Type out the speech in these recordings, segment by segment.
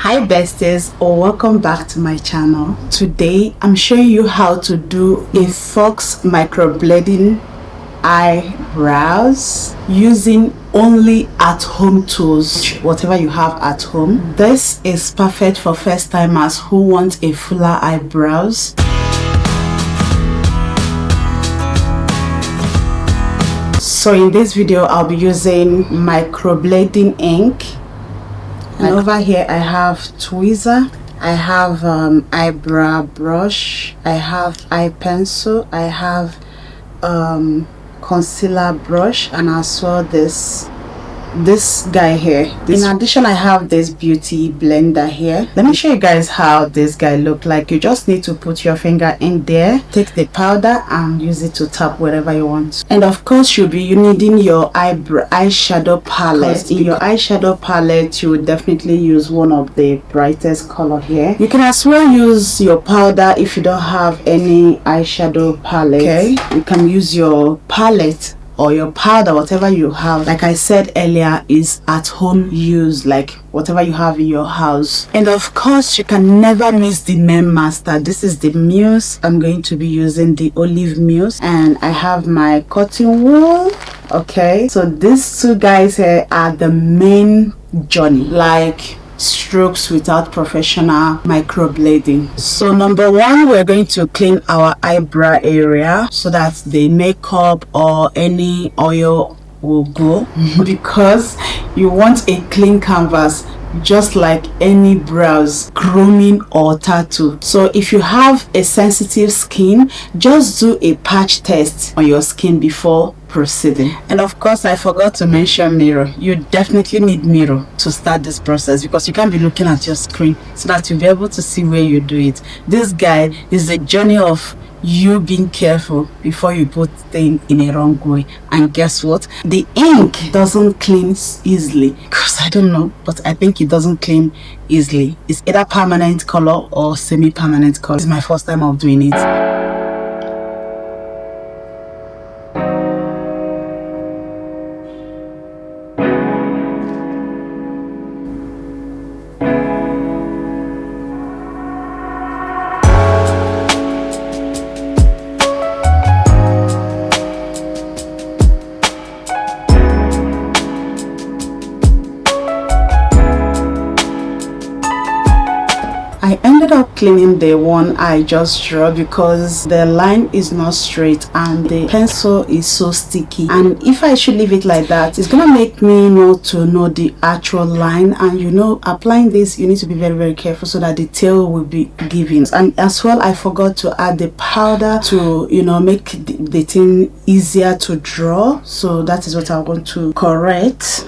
Hi besties, or welcome back to my channel. Today I'm showing you how to do a fox microblading eyebrows using only at-home tools, whatever you have at home. This is perfect for first timers who want a fuller eyebrows. So in this video I'll be using Microblading Ink. And over here I have tweezer, I have eyebrow brush, I have eye pencil, I have concealer brush, and as well this guy here. In addition, I have this beauty blender here. Let me show you guys how this guy look like. You just need to put your finger in there, take the powder and use it to tap wherever you want. And of course you'll be needing your eyeshadow palette. In your eyeshadow palette you would definitely use one of the brightest color here. You can as well use your powder if you don't have any eyeshadow palette. Okay, you can use your palette or your powder, whatever you have. Like I said earlier, is at home use, like whatever you have in your house. And of course you can never miss the main master. This is the Mousse. I'm going to be using the olive Mousse, and I have my cotton wool. Okay, so these two guys here are the main journey, like strokes without professional microblading. So number one, we're going to clean our eyebrow area so that the makeup or any oil will go because you want a clean canvas, just like any brows, grooming or tattoo. So if you have a sensitive skin, just do a patch test on your skin before proceeding. And of course I forgot to mention mirror. You definitely need mirror to start this process because you can't be looking at your screen, so that you'll be able to see where you do it. This guide is a journey of you being careful before you put things in a wrong way. And guess what, the ink doesn't clean easily, because I don't know, but I think it doesn't clean easily. It's either permanent color or semi-permanent color. This is my first time of doing it. I ended up cleaning the one I just drew because the line is not straight and the pencil is so sticky, and if I should leave it like that, it's gonna make me not to know the actual line. And you know, applying this, you need to be very careful so that the tail will be given. And as well, I forgot to add the powder to, you know, make the thing easier to draw. So that is what I want to correct.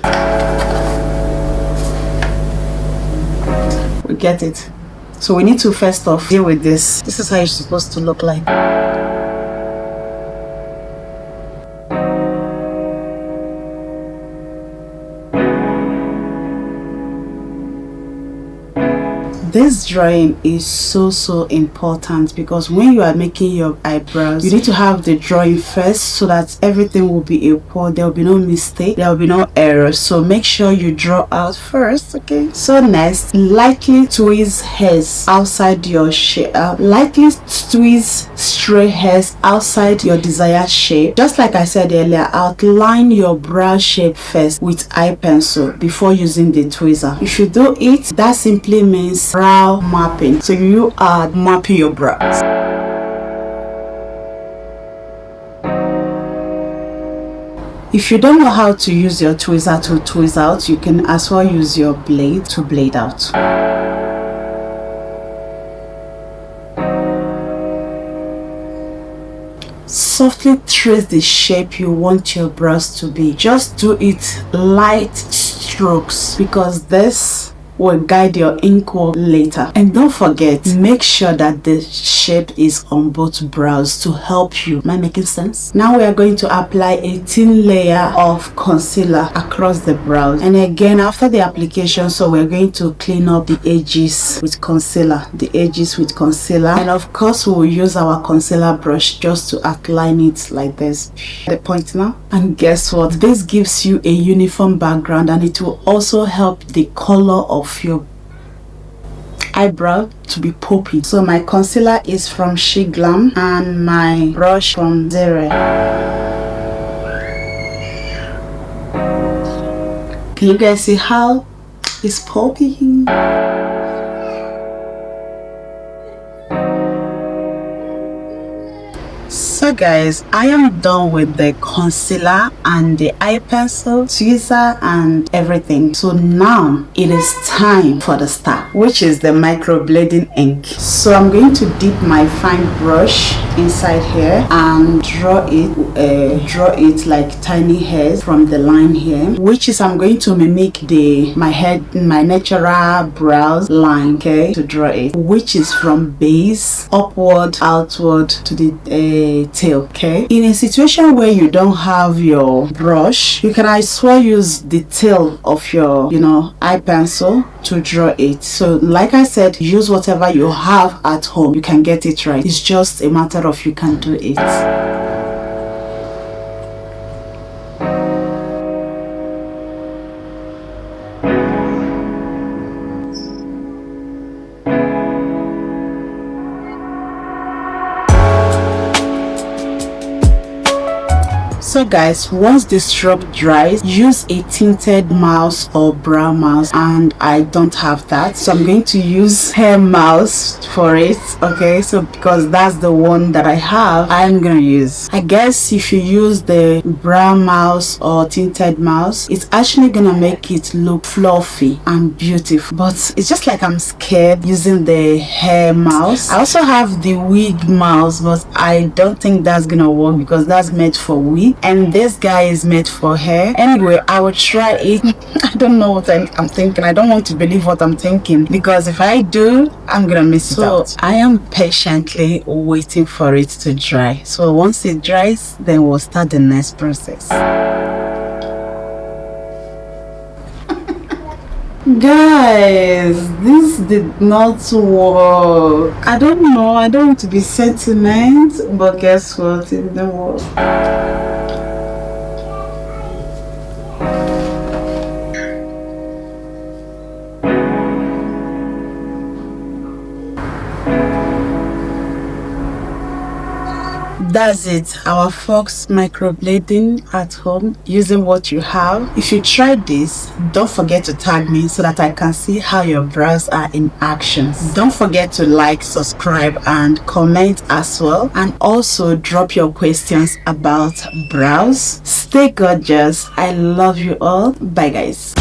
We get it. So we need to first off deal with this. This is how it's supposed to look like. This drawing is so important because when you are making your eyebrows, you need to have the drawing first so that everything will be equal. There will be no mistake, there will be no errors. So make sure you draw out first. Okay, so next, lightly tweeze hairs outside your shape. Lightly tweeze stray hairs outside your desired shape. Just like I said earlier, outline your brow shape first with eye pencil before using the tweezer. If you do it, that simply means brow mapping. So you are mapping your brows. If you don't know how to use your tweezer to tweeze out, you can as well use your blade to blade out. Softly trace the shape you want your brows to be. Just do it light strokes because this will guide your ink work later. And don't forget, make sure that the shape is on both brows to help you. Am I making sense? Now we are going to apply a thin layer of concealer across the brows. And again, after the application, so we're going to clean up the edges with concealer. And of course, we'll use our concealer brush just to outline it like this. The point now. And guess what? This gives you a uniform background, and it will also help the color of your eyebrow to be poppy. So my concealer is from She Glam and my brush from Zero. Can you guys see how it's poppy? So guys, I am done with the concealer and the eye pencil, tweezer and everything. So now it is time for the star, which is the microblading ink. So I'm going to dip my fine brush inside here and draw it like tiny hairs from the line here, which is I'm going to mimic my natural brows line, okay, to draw it, which is from base upward outward to the tail. Okay, in a situation where you don't have your brush, you can, I swear, use the tail of your eye pencil to draw it. So like I said, use whatever you have at home. You can get it right. It's just a matter of you can do it. So guys, once the stroke dries, use a tinted mouse or brow mouse, and I don't have that, so I'm going to use hair mouse for it. Okay, so because that's the one that I have, I'm gonna use, I guess if you use the brow mouse or tinted mouse, it's actually gonna make it look fluffy and beautiful, but it's just like I'm scared using the hair mouse. I also have the wig mouse, but I don't think that's gonna work because that's made for wig and this guy is made for hair. Anyway, I will try it. I don't know what I'm thinking. I don't want to believe what I'm thinking, because if I do, I'm gonna miss it out. I am patiently waiting for it to dry. So once it dries, then we'll start the next process. Guys, this did not work. I don't know, I don't want to be sentimental, but guess what, it didn't work. That's it, our Fox microblading at home using what you have. If you tried this, don't forget to tag me so that I can see how your brows are in action. Don't forget to like, subscribe and comment as well, and also drop your questions about brows. Stay gorgeous. I love you all. Bye guys.